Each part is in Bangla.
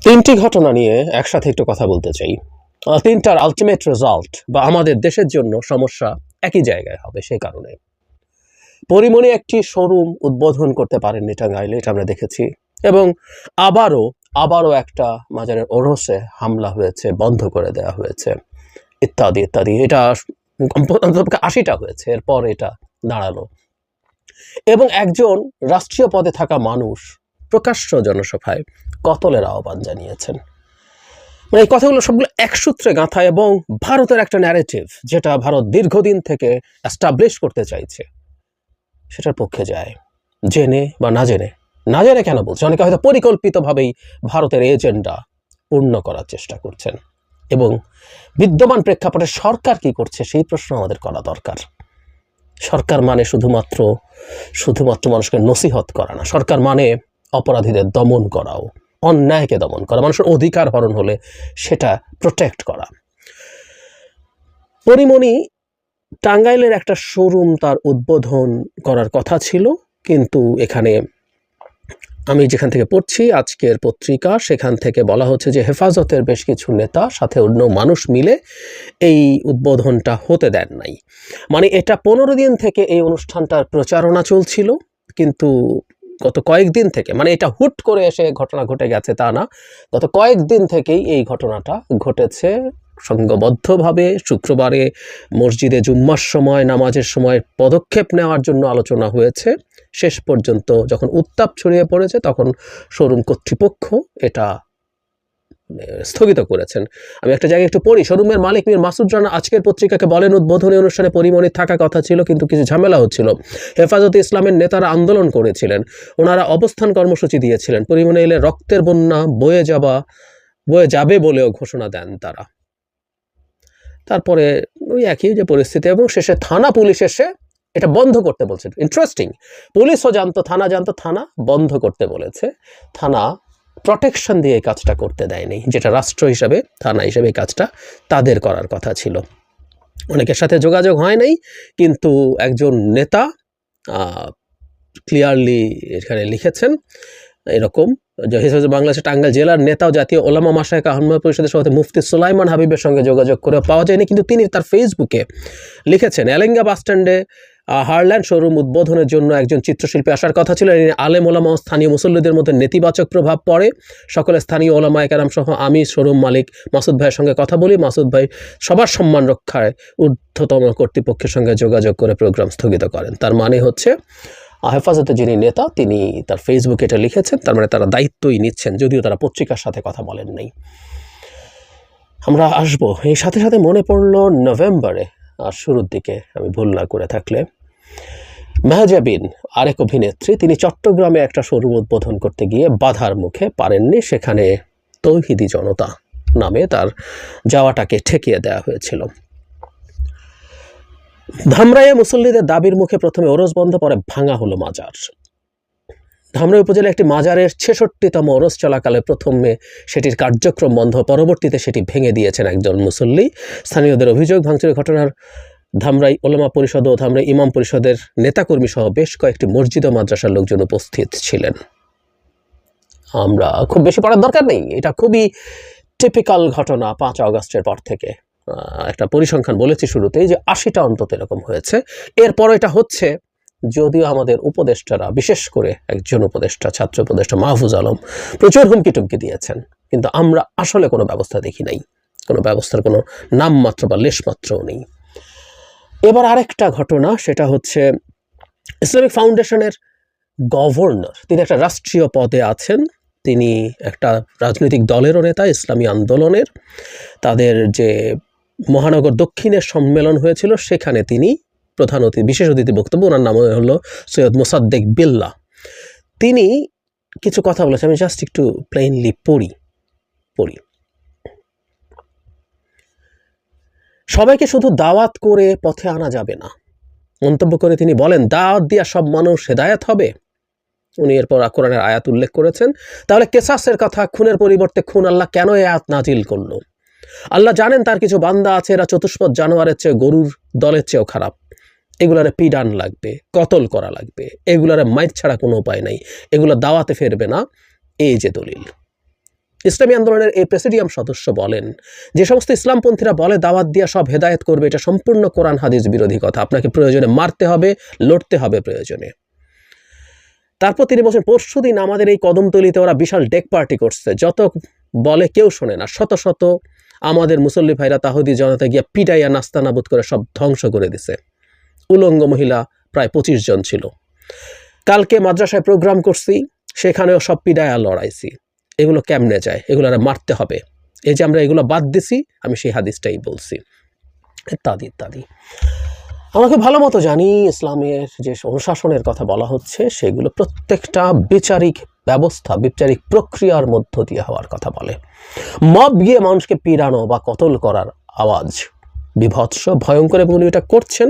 তিনটি ঘটনা নিয়ে একসাথে একটু কথা বলতে চাই। তিনটার আলটিমেট রেজাল্ট বা আমাদের দেশের জন্য সমস্যা একই জায়গায় হবে। সেই কারণে পরিমণি একটি শোরুম উদ্বোধন করতে পারেননি টাঙ্গাইলে, এটা আমরা দেখেছি। এবং আবারও একটা মাজারের ওরসে হামলা হয়েছে, বন্ধ করে দেওয়া হয়েছে, ইত্যাদি ইত্যাদি। এটা অন্তত ৮০টা হয়েছে, এরপর এটা দাঁড়ালো। এবং একজন রাষ্ট্রীয় পদে থাকা মানুষ প্রকাশ্য জনসভায় কতলের আহ্বান জানিয়েছেন। মানে এই কথাগুলো সবগুলো এক সূত্রে গাঁথা এবং ভারতের একটা ন্যারেটিভ, যেটা ভারত দীর্ঘদিন থেকে এস্টাবলিশ করতে চাইছে, সেটার পক্ষে যায়। জেনে বা না জেনে কেন বলছে, অনেকে হয়তো পরিকল্পিতভাবেই ভারতের এজেন্ডা পূর্ণ করার চেষ্টা করছেন। এবং বিদ্যমান প্রেক্ষাপটে সরকার কি করছে সেই প্রশ্ন আমাদের করা দরকার। সরকার মানে শুধুমাত্র মানুষকে নসিহত করা না। সরকার মানে অপরাধীদের দমন করাও, অন্যায়কে দমন করা, মানুষের অধিকার হরণ হলে সেটা প্রোটেক্ট করা। পরিমণি টাঙ্গাইলের একটা শোরুম তার উদ্বোধন করার কথা ছিল, কিন্তু এখানে আমি যেখান থেকে পড়ছি আজকের পত্রিকা, সেখান থেকে বলা হচ্ছে যে হেফাজতের বেশ কিছু নেতা সাথে অন্য মানুষ মিলে এই উদ্বোধনটা হতে দেন নাই। মানে এটা 15 দিন থেকে এই অনুষ্ঠানটার প্রচারণা চলছিল, কিন্তু গত কয়েকদিন থেকে, মানে এটা হুট করে এসে ঘটনা ঘটে গেছে তা না, গত কয়েকদিন থেকেই এই ঘটনাটা ঘটেছে সংঘবদ্ধভাবে। শুক্রবারে মসজিদে জুম্মার সময়, নামাজের সময় পদক্ষেপ নেওয়ার জন্য আলোচনা হয়েছে। শেষ পর্যন্ত যখন উত্তাপ ছড়িয়ে পড়েছে, তখন শোরুম কর্তৃপক্ষ এটা স্থগিত করেছেন। আমি একটা জায়গায় একটু পড়ি। শোরুমের মালিক মীর মাসুদ রানা আজকের পত্রিকাকে বলেন, উদ্বোধনী অনুষ্ঠানে পরিমণির থাকা কথা ছিল, কিন্তু কিছু ঝামেলা হচ্ছিল। হেফাজতে ইসলামের নেতারা আন্দোলন করেছিলেন, ওনারা অবস্থান কর্মসূচি দিয়েছিলেন। পরিমণি এলে রক্তের বন্যা বয়ে যাবে বলেও ঘোষণা দেন তারা। তারপরে ওই একই যে পরিস্থিতি, এবং শেষে থানা পুলিশ এসে এটা বন্ধ করতে বলছে। ইন্টারেস্টিং, পুলিশও জানতো, থানা জানতো, থানা বন্ধ করতে বলেছে। থানা প্রোটেকশন দিয়ে এই কাজটা করতে দেয়নি, যেটা রাষ্ট্র হিসাবে, থানা হিসাবে এই কাজটা তাদের করার কথা ছিল। অনেকের সাথে যোগাযোগ হয় নাই, কিন্তু একজন নেতা ক্লিয়ারলি এখানে লিখেছেন এরকম, বাংলাদেশের টাঙ্গাইল জেলার নেতাও জাতীয় ওলামা মাশায়েখ আহমদ পরিষদের সভাপতি মুফতি সুলাইমান হাবিবের সঙ্গে যোগাযোগ করে পাওয়া যায়নি, কিন্তু তিনি তার ফেসবুকে লিখেছেন, এলেঙ্গা বাসস্ট্যান্ডে হারল্যান্ড শোরুম উদ্বোধনের জন্য একজন চিত্রশিল্পী আসার কথা ছিল। আলেম ওলামা ও স্থানীয় মুসল্লিদের মধ্যে নেতিবাচক প্রভাব পড়ে। সকলে স্থানীয় ওলামায়ে কেরাম সহ আমি শোরুম মালিক মাসুদ ভাইয়ের সঙ্গে কথা বলি। মাসুদ ভাই সবার সম্মান রক্ষায় ঊর্ধ্বতম কর্তৃপক্ষের সঙ্গে যোগাযোগ করে প্রোগ্রাম স্থগিত করেন। তার মানে হচ্ছে হেফাজতে যিনি নেতা, তিনি তার ফেসবুকে এটা লিখেছেন, তার মানে তারা দায়িত্বই নিচ্ছেন, যদিও তারা পত্রিকার সাথে কথা বলেন নাই। আমরা আসবো এই সাথে সাথে মনে পড়লো নভেম্বরে আর শুরুর দিকে, আমি ভুল না করে থাকলে, মেহজাবিন আরেক অভিনেত্রী, তিনি চট্টগ্রামে একটা শোরুম উদ্বোধন করতে গিয়ে বাধার মুখে পারেননি। সেখানে তৌহিদি জনতা নামে তার যাওয়াটাকে ঠেকিয়ে দেওয়া হয়েছিল। ধামরাইয়ে মুসল্লিদের দাবির মুখে প্রথমে ওরস বন্ধ, পরে ভাঙা হলো মাজার। ধামরাই উপজেলায় একটি মাজারের ৬৬তম ওরস চলাকালে প্রথমে সেটির কার্যক্রম বন্ধ, পরবর্তীতে সেটি ভেঙে দিয়েছেন একজন মুসল্লি। স্থানীয়দের অভিযোগ, ভাঙচুরের ঘটনার ধামরাই ওলামা পরিষদ ও ধামরাই ইমাম পরিষদের নেতাকর্মী সহ বেশ কয়েকটি মসজিদ ও মাদ্রাসার লোকজন উপস্থিত ছিলেন। আমরা খুব বেশি পড়ার দরকার নেই, এটা খুবই টিপিক্যাল ঘটনা। ৫ আগস্টের পর থেকে একটা পরিসংখ্যান বলেছি শুরুতেই যে ৮০টা অন্তত এরকম হয়েছে। এরপর এটা হচ্ছে, যদিও আমাদের উপদেষ্টারা, বিশেষ করে একজন উপদেষ্টা, ছাত্র উপদেষ্টা মাহফুজ আলম, প্রচুর হুমকি টুমকি দিয়েছেন, কিন্তু আমরা আসলে কোনো ব্যবস্থা দেখি নাই, কোনো ব্যবস্থার কোনো নামমাত্র বা লেশমাত্রও নেই। এবার আরেকটা ঘটনা, সেটা হচ্ছে ইসলামিক ফাউন্ডেশনের গভর্নর, তিনি একটা রাষ্ট্রীয় পদে আছেন, তিনি একটা রাজনৈতিক দলেরও নেতা, ইসলামী আন্দোলনের। তাদের যে মহানগর দক্ষিণের সম্মেলন হয়েছিল, সেখানে তিনি প্রধান অতিথি, বিশেষ অতিথি বক্তব্য, ওনার নাম হলো সৈয়দ মোসাদ্দেক বিল্লাহ। তিনি কিছু কথা বলেছেন, আমি জাস্ট একটু প্লেইনলি পড়ি। সবাইকে শুধু দাওয়াত করে পথে আনা যাবে না, মন্তব্য করে তিনি বলেন, দাওয়াত দিয়া সব মানুষ হেদায়েত হবে। উনি এরপর কোরআনের আয়াত উল্লেখ করেছেন। তাহলে কেসাসের কথা, খুনের পরিবর্তে খুন, আল্লাহ কেন এই আয়াত নাজিল করলো? আল্লাহ জানেন তার কিছু বান্দা আছে, এরা চতুষ্পদ জানোয়ারের চেয়ে, গরুর দলের চেয়েও খারাপ। এগুলারে পিডান লাগবে, কতল করা লাগবে, এগুলারে মাইর ছাড়া কোনো উপায় নাই, এগুলো দাওয়াতে ফেরবে না। এই যে দলিল, ইসলামী আন্দোলনের এই প্রেসিডিয়াম সদস্য বলেন, যে সমস্ত ইসলামপন্থীরা বলে দাওয়াত দিয়া সব হেদায়েত করবে, এটা সম্পূর্ণ কোরআন হাদিস বিরোধী কথা। আপনাকে প্রয়োজনে মারতে হবে, লড়তে হবে প্রয়োজনে। তারপর তিনি বলছেন, পরশুদিন আমাদের এই কদমতলিতে ওরা বিশাল ডেক পার্টি করছে, যত বলে কেউ শোনে না। শত শত আমাদের মুসল্লি ভাইরা তাহুদি জনতা গিয়া পিটাইয়া নাস্তানাবুদ করে সব ধ্বংস করে দিছে। উলঙ্গ মহিলা প্রায় 25 জন ছিল। কালকে মাদ্রাসায় প্রোগ্রাম করছি, সেখানেও সব পিটাইয়া লড়াইছি। এগুলো কেমনে যায়? এগুলো মারতে হবে। এই যে আমরা এগুলো বাদ দিছি, আমি সেই হাদিসটাই বলছি, ইত্যাদি ইত্যাদি। আমাকে ভালো মতো জানি ইসলামের যে অনুশাসনের কথা বলা হচ্ছে সেগুলো প্রত্যেকটা বিচারিক ব্যবস্থা, বিচারিক প্রক্রিয়ার মধ্য দিয়ে হওয়ার কথা বলে। মব গিয়ে মানুষকে পিড়ানো বা কতল করার আওয়াজ বিভৎস, ভয়ঙ্কর, এবং উনি এটা করছেন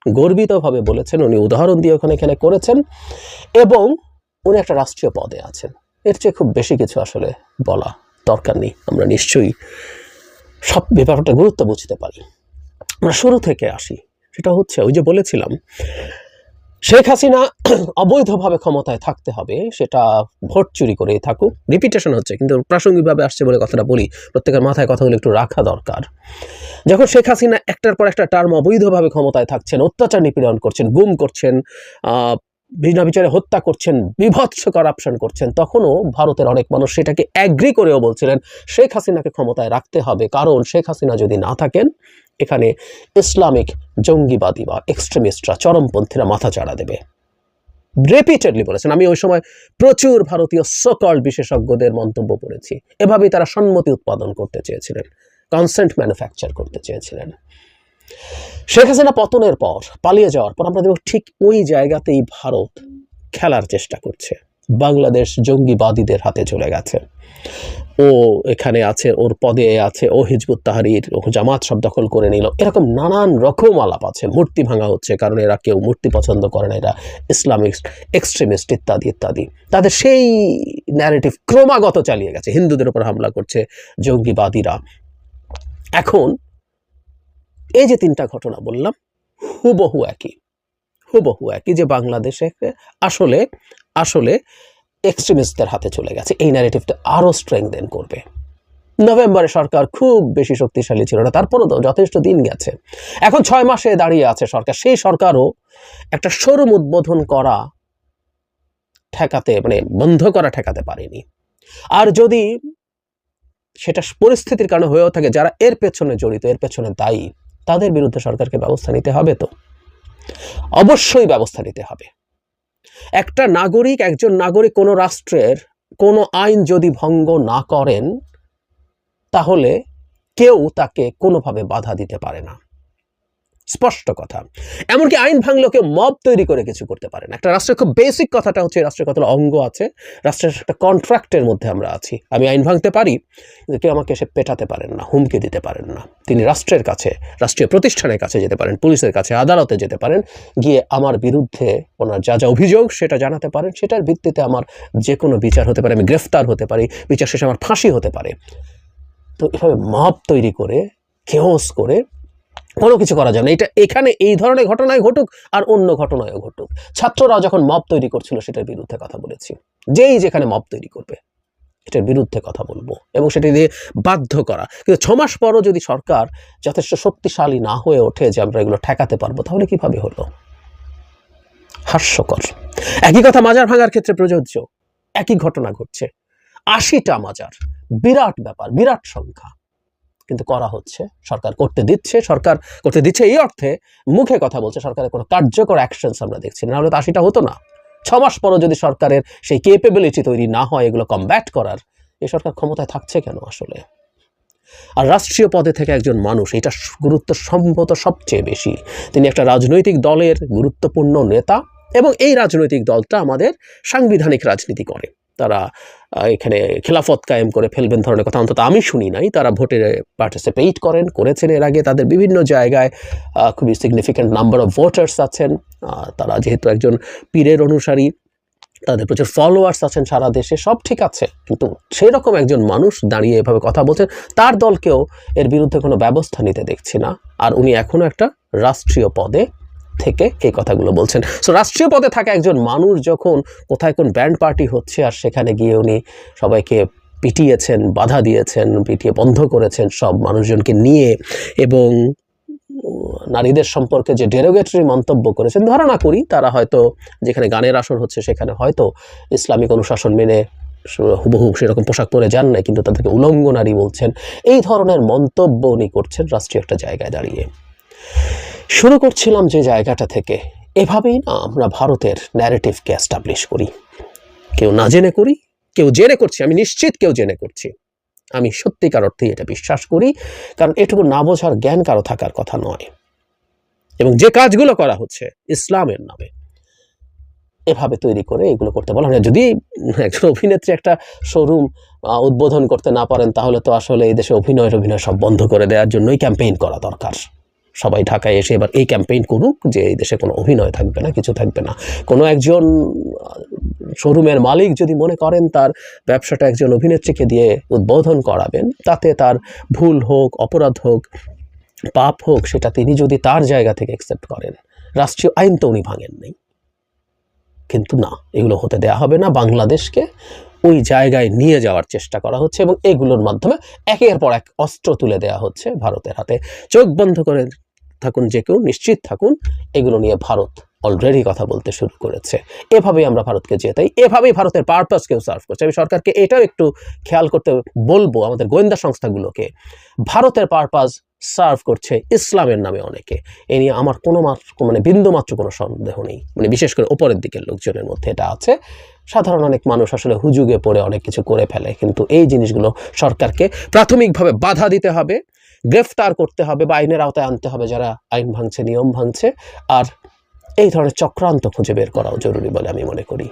গর্বিতভাবে বলেছেন। উনি উদাহরণ দিয়ে এখানে করেছেন, এবং উনি একটা রাষ্ট্রীয় পদে আছেন। এর চেয়ে খুব বেশি কিছু আসলে বলা দরকার নেই। আমরা নিশ্চয়ই সব ব্যাপারটা গুরুত্ব বুঝতে পারি। আমরা শুরু থেকে আসি, সেটা হচ্ছে ওই যে বলেছিলাম শেখ হাসিনা অবৈধভাবে ক্ষমতায় থাকতে হবে, সেটা ভোট চুরি করেই থাকুক। রিপিটেশন হচ্ছে, কিন্তু প্রাসঙ্গিকভাবে আসছে বলে কথাটা বলি, প্রত্যেকের মাথায় কথাগুলো একটু রাখা দরকার। যখন শেখ হাসিনা একটার পর একটা টার্ম অবৈধভাবে ক্ষমতায় থাকছেন, অত্যাচার নিপীড়ন করছেন, গুম করছেন, বিনা বিচারে হত্যা করছেন, বিভৎস করাপশন করছেন, তখনও ভারতের অনেক মানুষ সেটাকে অ্যাগ্রি করেও বলছিলেন শেখ হাসিনাকে ক্ষমতায় রাখতে হবে, কারণ শেখ হাসিনা যদি না থাকেন এখানে ইসলামিক জঙ্গিবাদী বা এক্সট্রিমিস্টরা, চরমপন্থীরা মাথা চাড়া দেবে। রিপিটেডলি বলেছেন। আমি ওই সময় প্রচুর ভারতীয় সকল বিশেষজ্ঞদের মন্তব্য পড়েছি। এভাবেই তারা সম্মতি উৎপাদন করতে চেয়েছিলেন, কনসেন্ট ম্যানুফ্যাকচার করতে চেয়েছিলেন। শেখ হাসিনা পতনের পর, পালিয়ে যাওয়ার পর আমরা দেখব ঠিক ওই জায়গাতেই ভারত খেলার চেষ্টা করছে। বাংলাদেশ জঙ্গিবাদীদের হাতে চলে গেছে, ও এখানে আছে, ওর পদে আছে, ও হিজবুত তাহরির, ও জামাত সব দখল করে নিল, এরকম নানান রকম আলাপ আছে। মূর্তি ভাঙা হচ্ছে, কারণ এরা কেউ মূর্তি পছন্দ করে না, এরা ইসলামিক এক্সট্রিমিস্ট ইত্যাদি ইত্যাদি। তাদের সেই ন্যারেটিভ ক্রমাগত চালিয়ে গেছে। হিন্দুদের উপর হামলা করছে জঙ্গিবাদীরা। এখন এই যে 3টা ঘটনা বললাম, হুবহু একই, যে বাংলাদেশে আসলে আসলে এক্সট্রিমিস্টদের হাতে চলে গেছে। এই ন্যারেটিভটা আরও স্ট্রেংথেন করবে। নভেম্বরে সরকার খুব বেশি শক্তিশালী ছিল না, তারপরও তো যথেষ্ট দিন গেছে। এখন 6 মাসে দাঁড়িয়ে আছে সরকার। সেই সরকারও একটা শোরুম উদ্বোধন করা ঠেকাতে, মানে বন্ধ করা ঠেকাতে পারেনি। আর যদি সেটা পরিস্থিতির কারণে হয়েও থাকে, যারা এর পেছনে জড়িত, এর পেছনে দায়ী, তাদের বিরুদ্ধে সরকারকে ব্যবস্থা নিতে হবে। তো অবশ্যই ব্যবস্থা নিতে হবে। একজন নাগরিক কোনো রাষ্ট্রের কোনো আইন যদি ভঙ্গ না করেন, তাহলে কেউ তাকে কোনোভাবে বাধা দিতে পারে না। স্পষ্ট কথা। এমনকি আইন ভাঙলেও কেউ মব তৈরি করে কিছু করতে পারে না। একটা রাষ্ট্রের খুব বেসিক কথাটা হচ্ছে, রাষ্ট্রের কতগুলো অঙ্গ আছে, রাষ্ট্রের একটা কন্ট্রাক্টের মধ্যে আমরা আছি। আমি আইন ভাঙতে পারি, কিন্তু কেউ আমাকে এসে পেটাতে পারেন না, হুমকি দিতে পারেন না। তিনি রাষ্ট্রের কাছে, রাষ্ট্রীয় প্রতিষ্ঠানের কাছে যেতে পারেন, পুলিশের কাছে, আদালতে যেতে পারেন, গিয়ে আমার বিরুদ্ধে ওনার যা যা অভিযোগ সেটা জানাতে পারেন। সেটার ভিত্তিতে আমার যে কোনো বিচার হতে পারে, আমি গ্রেফতার হতে পারি, বিচার শেষে আমার ফাঁসি হতে পারে। তো এভাবে মব তৈরি করে, কেওস করে কোনো কিছু করা যায় না। এটা এখানে এই ধরনের ঘটনায় ঘটুক আর অন্য ঘটনায়ও ঘটুক। ছাত্ররা যখন মব তৈরি করছিল, সেটার বিরুদ্ধে কথা বলেছি। যেই যেখানে মব তৈরি করবে, এটার বিরুদ্ধে কথা বলবো, এবং সেটা দিয়ে বাধ্য করা। কিন্তু 6 মাস পরও যদি সরকার যথেষ্ট শক্তিশালী না হয়ে ওঠে যে আমরা এগুলো ঠেকাতে পারবো, তাহলে কিভাবে হলো? হাস্যকর। একই কথা মাজার ভাঙার ক্ষেত্রে প্রযোজ্য। একই ঘটনা ঘটছে, 80টা মাজার, বিরাট ব্যাপার, বিরাট সংখ্যা, কিন্তু করা হচ্ছে। সরকার করতে দিচ্ছে এই অর্থে মুখে কথা বলছে, সরকারের কোনো কার্যকর অ্যাকশনস আমরা দেখছি না। হলে তো 80টা হতো না। 6 মাস পরও যদি সরকারের সেই ক্যাপেবিলিটি তৈরি না হয় এগুলো কমব্যাট করার, এই সরকার ক্ষমতায় থাকছে কেন আসলে? আর রাষ্ট্রীয় পদে থেকে একজন মানুষ, এটা গুরুত্ব সম্ভবত সবচেয়ে বেশি। তিনি একটা রাজনৈতিক দলের গুরুত্বপূর্ণ নেতা, এবং এই রাজনৈতিক দলটা আমাদের সাংবিধানিক রাজনীতি করে। তারা এখানে খেলাফত কায়েম করে ফেলবেন ধরনের কথা অন্তত আমি শুনি নাই। তারা ভোটে পার্টিসিপেট করেছেন এর আগে। তাদের বিভিন্ন জায়গায় খুবই সিগনিফিক্যান্ট নাম্বার অফ ভোটার্স আছেন। তারা যেহেতু একজন পীরের অনুসারী, তাদের প্রচুর ফলোয়ার্স আছেন সারা দেশে, সব ঠিক আছে। কিন্তু সেরকম একজন মানুষ দাঁড়িয়ে এভাবে কথা বলছেন, তার দলকেও এর বিরুদ্ধে কোনো ব্যবস্থা নিতে দেখছি না। আর উনি এখনও একটা রাষ্ট্রীয় পদে থেকে এই কথাগুলো বলছেন। সো রাষ্ট্রীয় পদে থাকা একজন মানুষ যখন কোথায় কোন ব্যান্ড পার্টি হচ্ছে, আর সেখানে গিয়ে উনি সবাইকে পিটিয়েছেন, বাধা দিয়েছেন, পিটিয়ে বন্ধ করেছেন সব মানুষজনকে নিয়ে, এবং নারীদের সম্পর্কে যে ডেরোগেটরি মন্তব্য করেছেন, ধারণা করি তারা হয়তো যেখানে গানের আসর হচ্ছে সেখানে হয়তো ইসলামিক অনুশাসন মেনে হুবহু সেরকম পোশাক পরে যান নাই, কিন্তু তাদেরকে উলঙ্গ নারী বলছেন। এই ধরনের মন্তব্য উনি করছেন রাষ্ট্রীয় একটা জায়গায় দাঁড়িয়ে। শুরু করছিলাম যে জায়গাটা থেকে, এভাবেই না আমরা ভারতের ন্যারেটিভকে এস্টাবলিশ করি। কেউ না জেনে করি, কেউ জেনে করছি, আমি নিশ্চিত কেউ জেনে করছি। আমি সত্যিকার অর্থেই এটা বিশ্বাস করি, কারণ এটুকু না বোঝার জ্ঞান কারো থাকার কথা নয়। এবং যে কাজগুলো করা হচ্ছে ইসলামের নামে, এভাবে তৈরি করে এগুলো করতে বলা হয়। যদি একজন অভিনেত্রী একটা শোরুম উদ্বোধন করতে না পারেন, তাহলে তো আসলে এই দেশে অভিনয় সব বন্ধ করে দেওয়ার জন্যই ক্যাম্পেইন করা দরকার। সবাই ঢাকায় এসে এবার এই ক্যাম্পেইন করুক যে এই দেশে কোনো অভিনয় থাকবে না, কিছু থাকবে না। কোনো একজন শোরুমের মালিক যদি মনে করেন তার ব্যবসাটা একজন অভিনেত্রীকে দিয়ে উদ্বোধন করাবেন, তাতে তার ভুল হোক, অপরাধ হোক, পাপ হোক, সেটা তিনি যদি তার জায়গা থেকে অ্যাকসেপ্ট করেন, রাষ্ট্রীয় আইন তো উনি ভাঙেন নাই। কিন্তু না, এগুলো হতে দেয়া হবে না। বাংলাদেশকে ওই জায়গায় নিয়ে যাওয়ার চেষ্টা করা হচ্ছে, এবং এগুলোর মাধ্যমে একের পর এক অস্ত্র তুলে দেওয়া হচ্ছে ভারতের হাতে। চোখ বন্ধ করে থাকুন যে কেউ, নিশ্চিত থাকুন এগুলো নিয়ে ভারত অলরেডি কথা বলতে শুরু করেছে। এভাবেই আমরা ভারতকে জেতাই, এভাবেই ভারতের পারপাসকেও সার্ভ করছে। আমি সরকারকে এটাও একটু খেয়াল করতে বলবো, আমাদের গোয়েন্দা সংস্থাগুলোকে, ভারতের পারপাস সার্ভ করছে ইসলামের নামে অনেকে। এ নিয়ে আমার বিন্দুমাত্র কোনো সন্দেহ নেই। বিশেষ করে ওপরের দিকের লোকজনের মধ্যে এটা আছে। সাধারণ অনেক মানুষ আসলে হুজুগে পড়ে অনেক কিছু করে ফেলে, কিন্তু এই জিনিসগুলো সরকারকে প্রাথমিকভাবে বাধা দিতে হবে, গ্রেফতার করতে হবে বা আইনের আওতায় আনতে হবে যারা আইন ভাঙছে, নিয়ম ভাঙছে। আর এই ধরনের চক্রান্ত খুঁজে বের করাও জরুরি বলে আমি মনে করি।